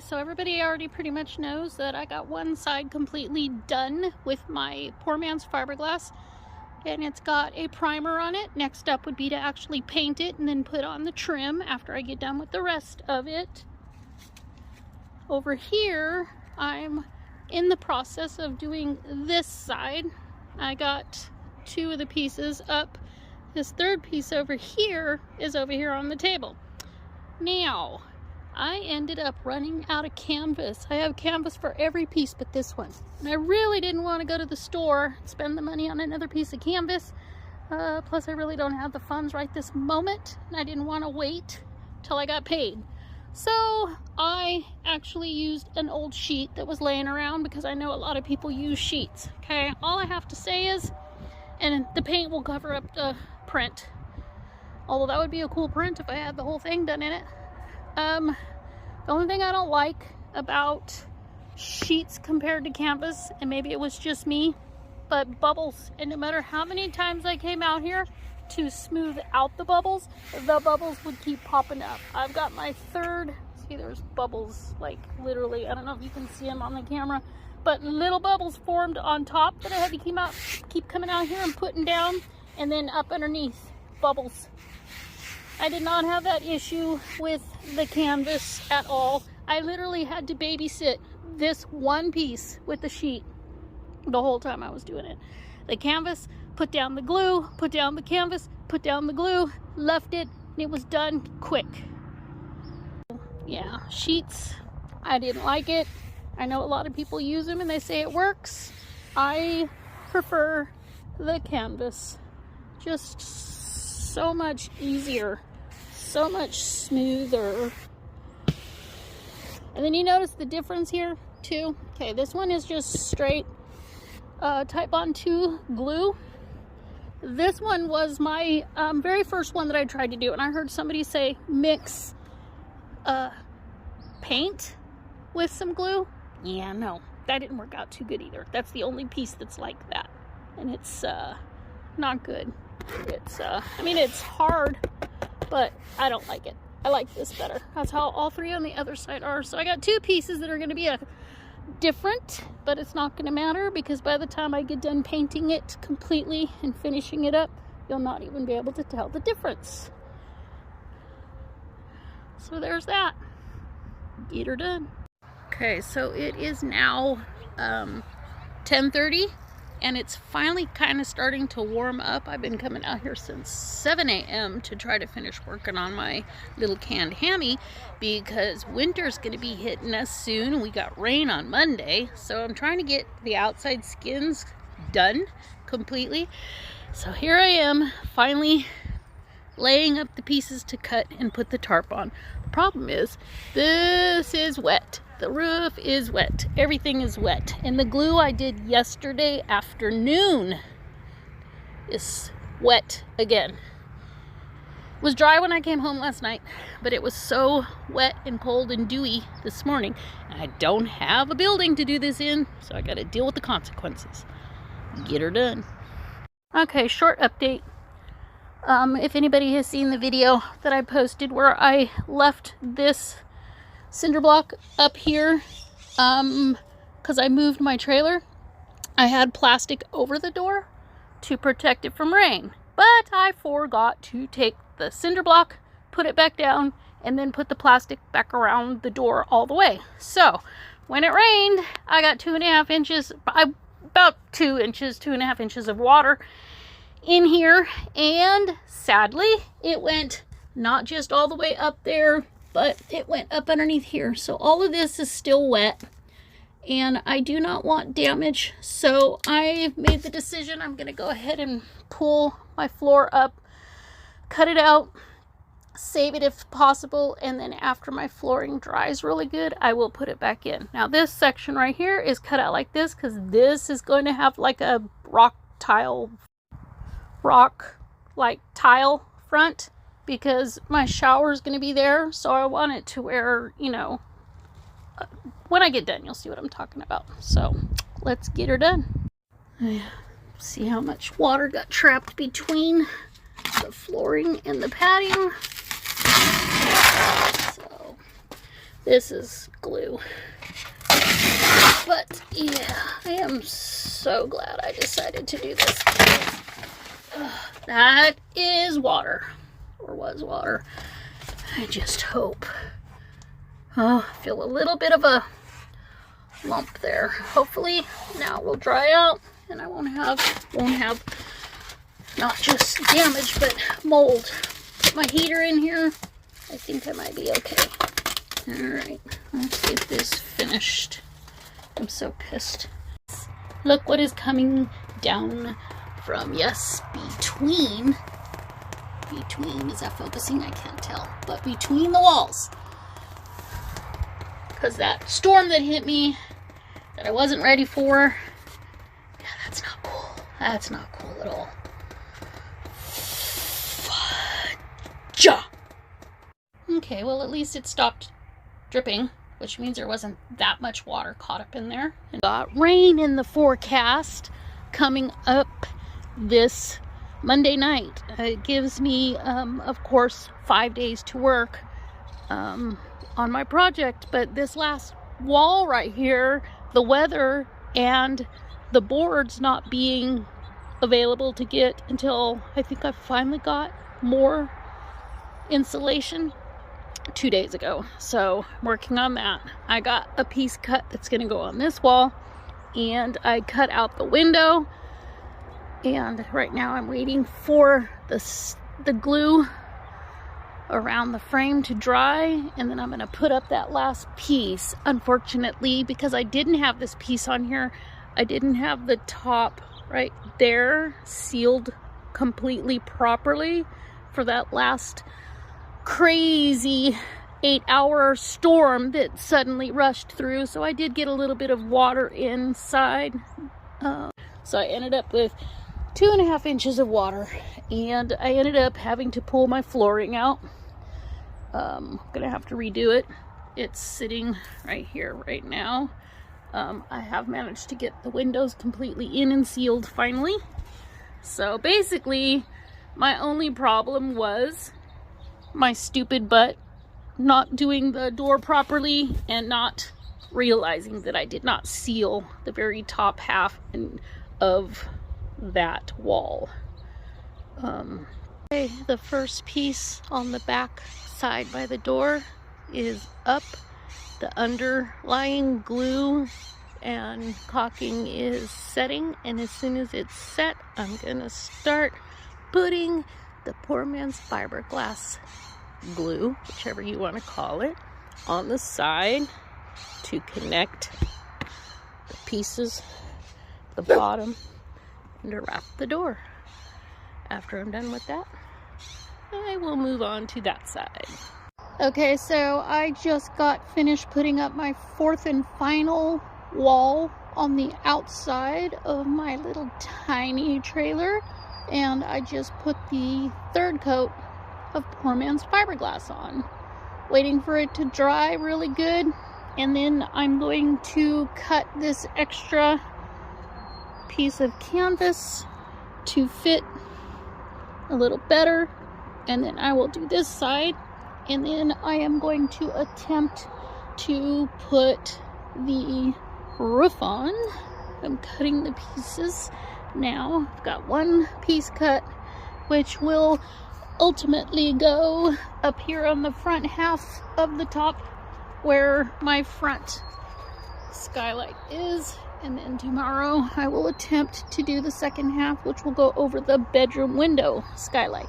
Okay, so everybody already pretty much knows that I got one side completely done with my poor man's fiberglass, and it's got a primer on it. Next up would be to actually paint it and then put on the trim after I get done with the rest of it. Over here, I'm in the process of doing this side. I got two of the pieces up. This third piece over here is over here on the table. Now, I ended up running out of canvas. I have canvas for every piece but this one. And I really didn't want to go to the store and spend the money on another piece of canvas. Plus, I really don't have the funds right this moment. And I didn't want to wait till I got paid. So I actually used an old sheet that was laying around because I know a lot of people use sheets. Okay, all I have to say is, and the paint will cover up the print. Although that would be a cool print if I had the whole thing done in it. The only thing I don't like about sheets compared to canvas, and maybe it was just me, but bubbles. And no matter how many times I came out here to smooth out the bubbles would keep popping up. I've got my third, see there's bubbles, like literally, I don't know if you can see them on the camera, but little bubbles formed on top that I had to keep coming out here and putting down, and then up underneath, bubbles. I did not have that issue with the canvas at all. I literally had to babysit this one piece with the sheet the whole time I was doing it. The canvas, put down the glue, put down the canvas, put down the glue, left it, and it was done quick. Yeah, sheets, I didn't like it. I know a lot of people use them and they say it works. I prefer the canvas. Just so much easier, so much smoother. And then you notice the difference here too. Okay, this one is just straight Type Bond 2 glue. This one was my very first one that I tried to do, and I heard somebody say mix paint with some glue. Yeah, no, that didn't work out too good either. That's the only piece that's like that, and it's not good. It's I mean, it's hard, but I don't like it. I like this better. That's how all three on the other side are. So I got two pieces that are going to be different, but it's not going to matter because by the time I get done painting it completely and finishing it up, you'll not even be able to tell the difference. So there's that. Get her done. Okay, so it is now 10:30. And it's finally kind of starting to warm up. I've been coming out here since 7 a.m. to try to finish working on my little canned hammy because winter's going to be hitting us soon. We got rain on Monday, so I'm trying to get the outside skins done completely. So here I am, finally laying up the pieces to cut and put the tarp on. The problem is, this is wet. The roof is wet. Everything is wet. And the glue I did yesterday afternoon is wet again. It was dry when I came home last night, but it was so wet and cold and dewy this morning. And I don't have a building to do this in, so I got to deal with the consequences. Get her done. Okay, short update. If anybody has seen the video that I posted where I left this cinder block up here because I moved my trailer, I had plastic over the door to protect it from rain, but I forgot to take the cinder block, put it back down, and then put the plastic back around the door all the way. So when it rained, I got 2.5 inches, about 2 inches, 2.5 inches of water in here, and sadly it went not just all the way up there, but it went up underneath here. So all of this is still wet and I do not want damage. So I've made the decision I'm going to go ahead and pull my floor up, cut it out, save it if possible, and then after my flooring dries really good, I will put it back in. Now this section right here is cut out like this because this is going to have like a rock like tile front, because my shower is going to be there, so I want it to where, you know, when I get done, you'll see what I'm talking about. So let's get her done. See how much water got trapped between the flooring and the patio. So This is glue. But yeah, I am so glad I decided to do this. That is water, or was water. I just hope. Oh, I feel a little bit of a lump there. Hopefully now it will dry out and I won't have not just damage but mold. Put my heater in here. I think I might be okay. Alright, let's get this finished. I'm so pissed. Look what is coming down from, yes, between, is that focusing? I can't tell, but between the walls. Because that storm that hit me, that I wasn't ready for, yeah, that's not cool. That's not cool at all. Fudge. Okay, well at least it stopped dripping, which means there wasn't that much water caught up in there. And got rain in the forecast coming up this Monday night. It gives me, of course, 5 days to work on my project, but this last wall right here, the weather and the boards not being available to get until I think I finally got more insulation 2 days ago. So I'm working on that. I got a piece cut that's going to go on this wall, and I cut out the window, and right now I'm waiting for the glue around the frame to dry, and then I'm going to put up that last piece. Unfortunately, because I didn't have this piece on here, I didn't have the top right there sealed completely properly for that last crazy 8-hour storm that suddenly rushed through. So I did get a little bit of water inside, so I ended up with 2.5 inches of water, and I ended up having to pull my flooring out. Gonna have to redo it. It's sitting right here right now. I have managed to get the windows completely in and sealed finally. So basically my only problem was my stupid butt not doing the door properly and not realizing that I did not seal the very top half of that wall. Okay, the first piece on the back side by the door is up. The underlying glue and caulking is setting, and as soon as it's set, I'm gonna start putting the poor man's fiberglass glue, whichever you want to call it, on the side to connect the pieces, the bottom, and to wrap the door. After I'm done with that, I will move on to that side. Okay, so I just got finished putting up my fourth and final wall on the outside of my little tiny trailer, and I just put the third coat of poor man's fiberglass on, waiting for it to dry really good, and then I'm going to cut this extra piece of canvas to fit a little better, and then I will do this side, and then I am going to attempt to put the roof on. I'm cutting the pieces now. I've got one piece cut, which will ultimately go up here on the front half of the top where my front skylight is, and then tomorrow I will attempt to do the second half, which will go over the bedroom window skylight.